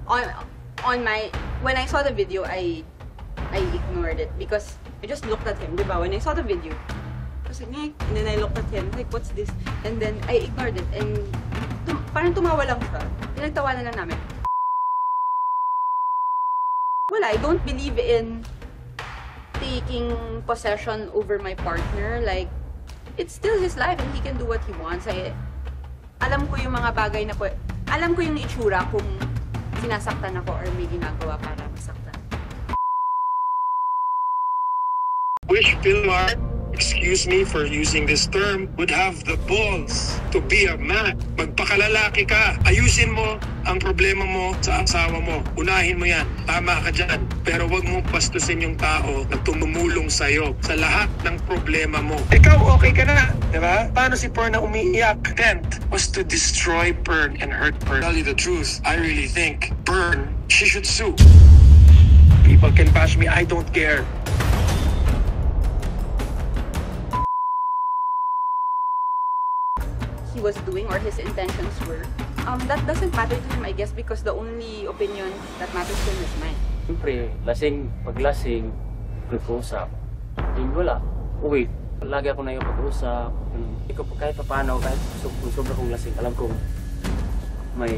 ano, when I saw the video, I ignored it because I just looked at him, di ba? When I saw the video, I was like, Nick, and then I looked at him, like, what's this? And then I ignored it, and parang tumawa lang siya. Pinagtawanan lang namin. Wala, I don't believe in taking possession over my partner. Like, it's still his life and he can do what he wants. Alam ko yung mga bagay na alam ko yung itsura kung sinasaktan ako or may ginagawa para masaktan. Wish Vilmar, excuse me for using this term, would have the balls to be a man. Magpakalalaki ka. Ayusin mo ang problema mo sa asawa mo. Unahin mo yan. Tama ka dyan. Pero wag mong bastusin yung tao na tumumulong sa'yo sa lahat ng problema mo. Ikaw, okay ka na. Diba? Paano si Pern na umiiyak? Intent was to destroy Pern and hurt Pern. Tell you the truth, I really think Pern, she should sue. People can bash me, I don't care. He was doing or his intentions were, that doesn't matter to him, I guess, because the only opinion that matters to him is mine. Siyempre, pag lasing, nag-uusap. Yung wala, uwi. Lagi ako na yung pag-uusap. Kahit pa paano, kahit sobra kong lasing, alam kong may,